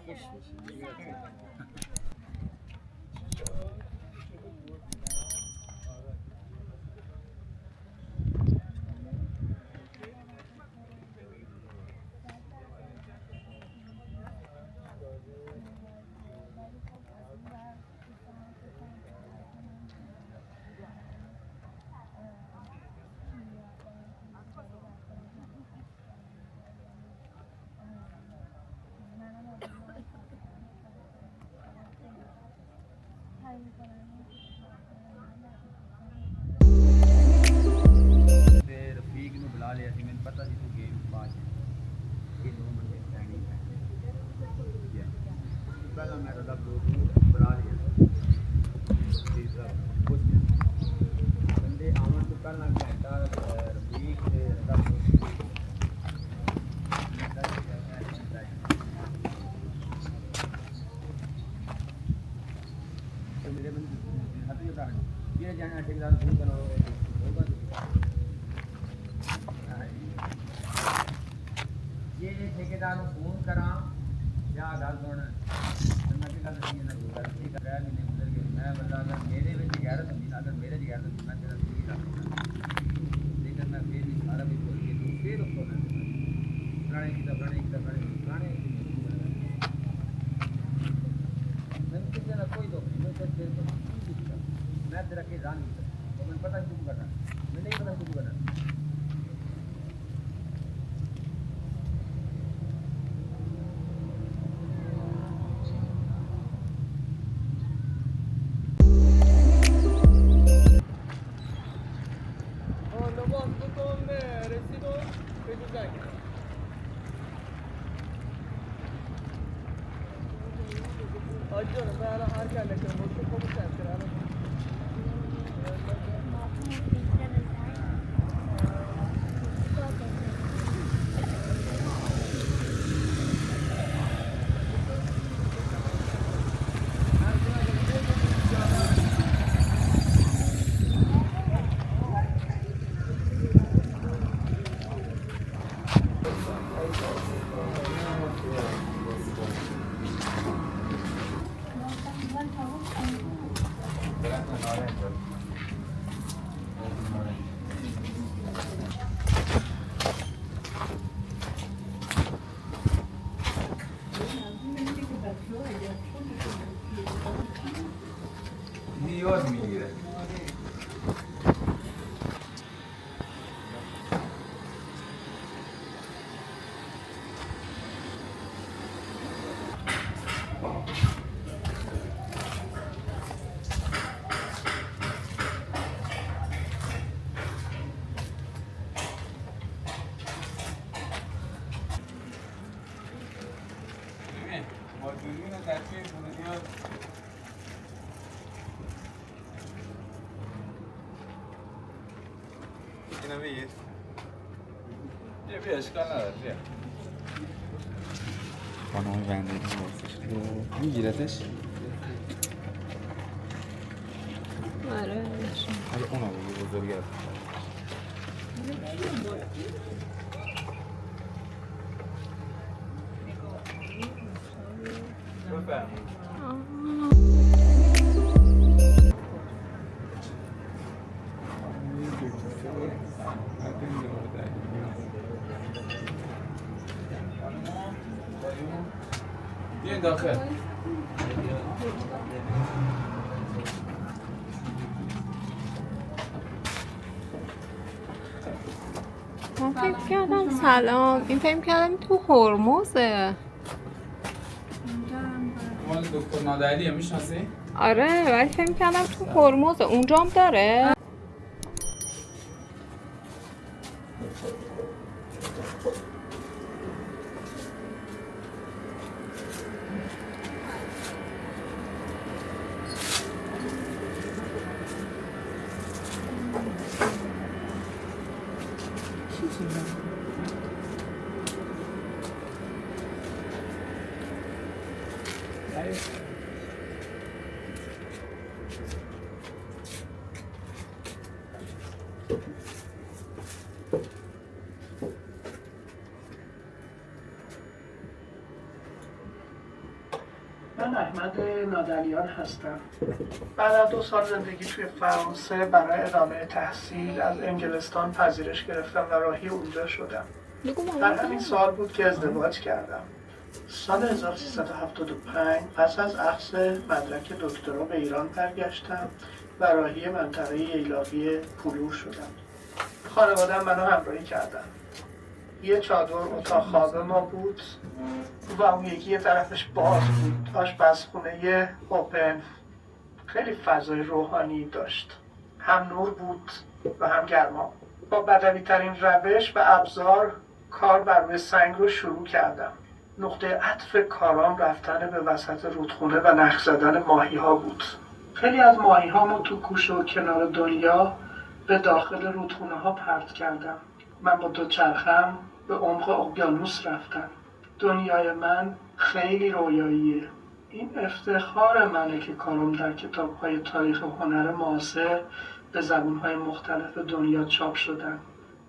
خوش بشی. ठेकेदार फोन करा या गल सुन मैं की गल नहीं ना गल ठीक है महीने गुजर गए मैं बंदा अगर मेरे विच गैरत होंदी ना अगर मेरे च गैरत होंदी मैं तेरा ठीक रखना लेकिन मैं फिर भी सारा भी बोल के तू फिर उसको ना पुराने की पुराने मैं किसी ना कोई दो मैं तेरे को मैं तेरा के जान नहीं तो मैं पता नहीं क्यों करना मैं नहीं पता क्यों करना یاد میگیره اینو بگیر بیا اشکال نداره بیا خانمای بندگی بازش میگیرتش؟ آره حالا اونو بگیر بزرگه بفرمایید بیاین داخل من فکر کردم سلام این فکر کردم تو هرمزه مال دکتر نادریه میشناسی؟ آره ولی فکر کردم تو هرمزه اونجا هم داره دکتر نادالیان هستم. بعد از 2 سال زندگی توی فرانسه برای ادامه تحصیل از انگلستان پذیرش گرفتم و راهی اونجا شدم. در همین سال بود که ازدواج کردم. سال 1375 پس از اخذ مدرک دکترا به ایران برگشتم و راهی منطقه ییلاقی پولور شدم. خانواده‌ام منو همراهی کردن. یه چادر اتاق خواب ما بود و اون یکی یه طرفش باز بود. آشپزخونه اوپن، خیلی فضای روحانی داشت. هم نور بود و هم گرما. با بدوی ترین روش و ابزار کار بر روی سنگ رو شروع کردم. نقطه عطف کارام رفتن به وسط رودخونه و نخ زدن ماهی ها بود. خیلی از ماهی هامو تو گوشه و کنار دنیا به داخل رودخونه ها پرت کردم. من با دوچرخم به عمق اقیانوس رفتم. دنیای من خیلی رویاییه. این افتخار منه که کارم در کتاب‌های تاریخ و هنر معاصر به زبان‌های مختلف دنیا چاپ شدن.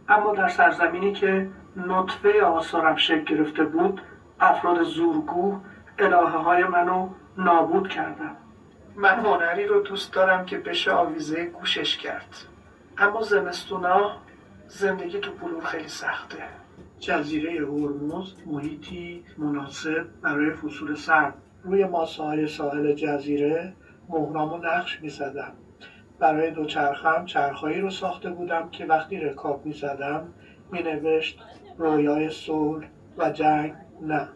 اما در سرزمینی که نطفه آثارم شکل گرفته بود، افراد زورگو الهه‌های منو نابود کردن. من هنری رو دوست دارم که بشه آویزه گوشش کرد. اما زمستونا زندگی تو بلور خیلی سخته. جزیره هرمز محیطی مناسب برای فصول سرد. روی ماسه‌های ساحل جزیره مهرامو نقش می‌زدم. برای دوچرخم چرخهایی رو ساخته بودم که وقتی رکاب می‌زدم می‌نوشت رویای صلح و جنگ نه.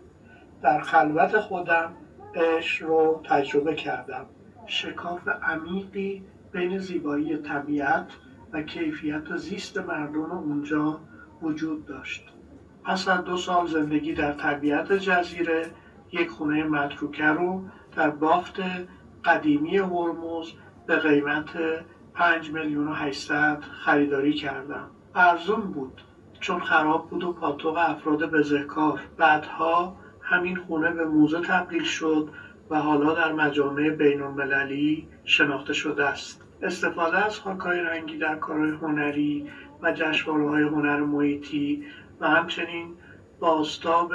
در خلوت خودم عشق رو تجربه کردم. شکاف عمیقی بین زیبایی طبیعت و کیفیت زیست مردم اونجا وجود داشت. پس از 2 سال زندگی در طبیعت جزیره، یک خونه متروکه رو در بافت قدیمی هرمز به قیمت 5,800,000 خریداری کردم. ارزون بود چون خراب بود و پاتوق افراد بزهکار. بعدها همین خونه به موزه تبدیل شد و حالا در مجامع بین‌المللی شناخته شده است. استفاده از خاک‌های رنگی در کارهای هنری و جشنواره‌های هنر محیطی و همچنین بازتاب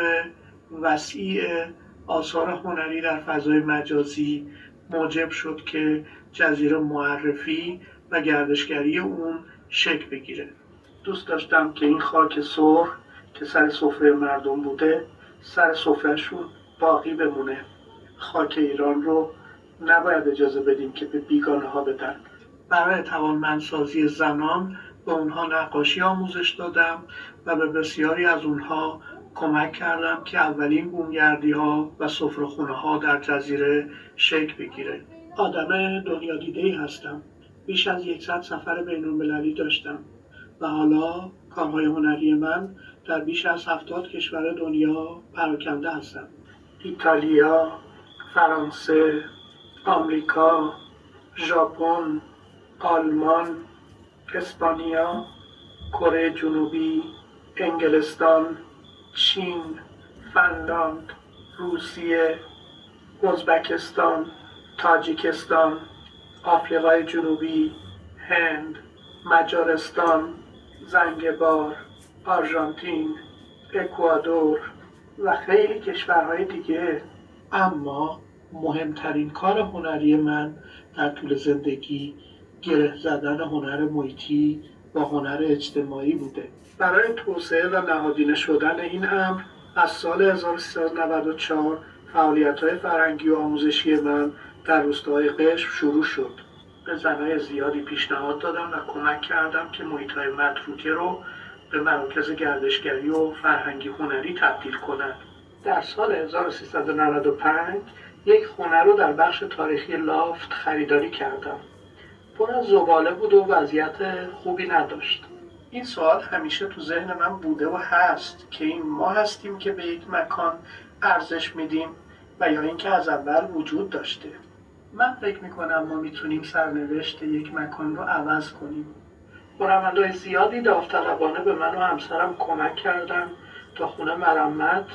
وسیع آثار هنری در فضای مجازی موجب شد که جزیره معرفی و گردشگری اون شکل بگیره. دوست داشتم که این خاک سرخ که سر سفره مردم بوده سر سفرهشون باقی بمونه. خاک ایران رو نباید اجازه بدیم که به بیگانه ها بدن. برای توانمندسازی زنان به اونها نقاشی آموزش دادم و به بسیاری از اونها کمک کردم که اولین بومگردی ها و سفره‌خونه ها در جزیره شکل بگیره. آدم دنیا دیده‌ای هستم. بیش از 100 سفر بین‌المللی داشتم و حالا کارهای هنری من در بیش از 70 کشور دنیا پراکنده هستند. ایتالیا، فرانسه، آمریکا، ژاپن، آلمان، اسپانیا، کره جنوبی، انگلستان، چین، فنلاند، روسیه، ازبکستان، تاجیکستان، آفریقای جنوبی، هند، مجارستان، زنگبار، آرژانتین، اکوادور و خیلی کشورهای دیگه. اما مهمترین کار هنری من در طول زندگی گره زدن هنر محیطی با هنر اجتماعی بوده. برای توسعه و نهادینه شدن این امر از سال 1394 فعالیت‌های فرهنگی و آموزشی من در روستاهای قشم شروع شد. به زنای زیادی پیشنهاد دادم و کمک کردم که محیط‌های متروکه رو به مراکز گردشگری و فرهنگی هنری تبدیل کنند. در سال 1395 یک خونه رو در بخش تاریخی لافت خریداری کردم. پر از زباله بود و وضعیت خوبی نداشت. این سوال همیشه تو ذهن من بوده و هست که این ما هستیم که به یک مکان ارزش میدیم و یا اینکه از اول وجود داشته. من فکر میکنم ما میتونیم سرنوشت یک مکان رو عوض کنیم. هنرمندای زیادی داوطلبانه به من و همسرم کمک کردن تا خونه مرمت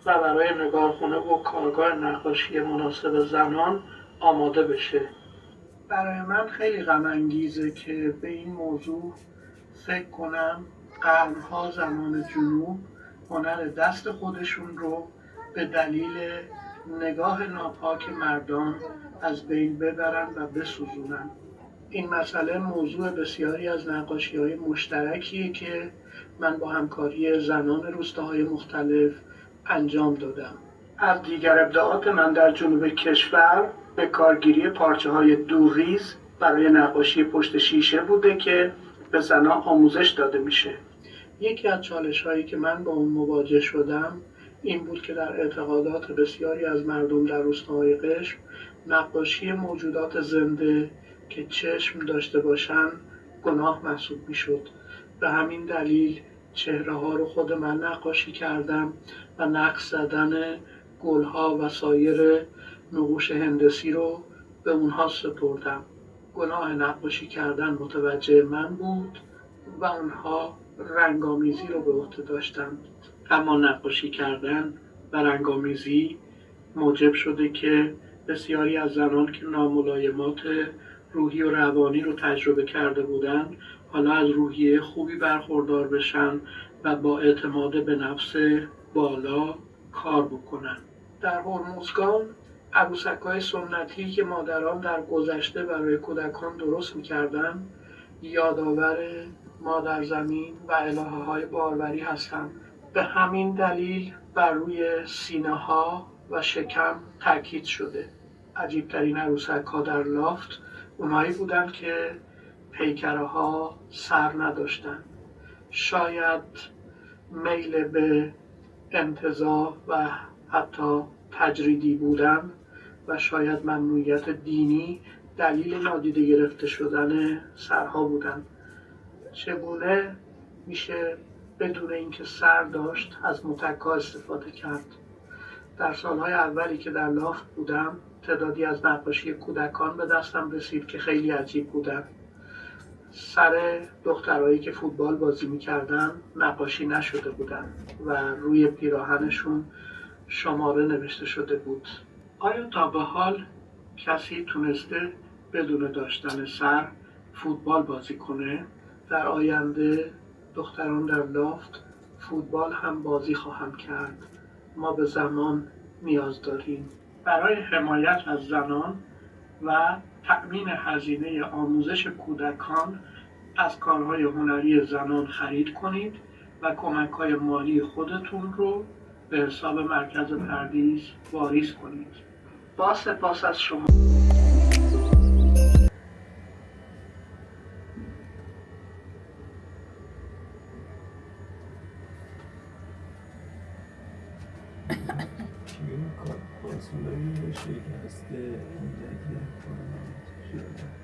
و برای نگارخونه و کارگاه نقاشی مناسب زنان آماده بشه. برای من خیلی غم انگیزه که به این موضوع فکر کنم قرنها زنان جنوب هنر دست خودشون رو به دلیل نگاه ناپاک مردان از بین ببرن و بسوزونن. این مسئله موضوع بسیاری از نقاشی‌های مشترکیه که من با همکاری زنان روستاهای مختلف انجام دادم. از دیگر ابداعات من در جنوب کشور به کارگیری پارچه‌های دوغیز برای نقاشی پشت شیشه بوده که به زنان آموزش داده میشه. یکی از چالش‌هایی که من با اون مواجه شدم این بود که در اعتقادات بسیاری از مردم در روستاهای قشم نقاشی موجودات زنده که چشم داشته باشن گناه محسوب میشد. به همین دلیل چهره‌ها رو خود من نقاشی کردم و نقش زدن گل‌ها و سایر نقوش هندسی رو به اونها سپردم. گناه نقاشی کردن متوجه من بود و اونها رنگامیزی رو به عهده داشتند. اما نقاشی کردن و رنگامیزی موجب شده که بسیاری از زنان که ناملایمات روحی و روانی رو تجربه کرده بودند حالا از روحیه خوبی برخوردار بشن و با اعتماد به نفس بالا کار بکنن. در هرمزگان عروسک‌های سنتی که مادران در گذشته برای کودکان درست می‌کردند یادآور مادر زمین و الهه‌های باروری هستند. به همین دلیل بر روی سینه‌ها و شکم تاکید شده. عجیب‌ترین عروسک‌ها در لافت اونایی بودند که پیکره‌ها سر نداشتند. شاید میل به انتزاع و حتی تجریدی بودن و شاید ممنوعیت دینی دلیل نادیده گرفته شدن سرها بودند. چگونه میشه بدون اینکه سر داشت از متکا استفاده کرد؟ در سالهای اولی که در لافت بودم تعدادی از نقاشی کودکان به دستم رسید که خیلی عجیب بودن. سر دخترایی که فوتبال بازی میکردن نقاشی نشده بودن و روی پیراهنشون شماره نوشته شده بود. آیا تا به حال کسی تونسته بدون داشتن سر فوتبال بازی کنه؟ در آینده دختران در لافت فوتبال هم بازی خواهند کرد. ما به زمان نیاز داریم. برای حمایت از زنان و تأمین هزینه آموزش کودکان از کارهای هنری زنان خرید کنید و کمک‌های مالی خودتون رو به حساب مرکز پردیس واریز کنید. با سپاس از شما. شکسته اندکی شده.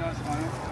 Yes, fine.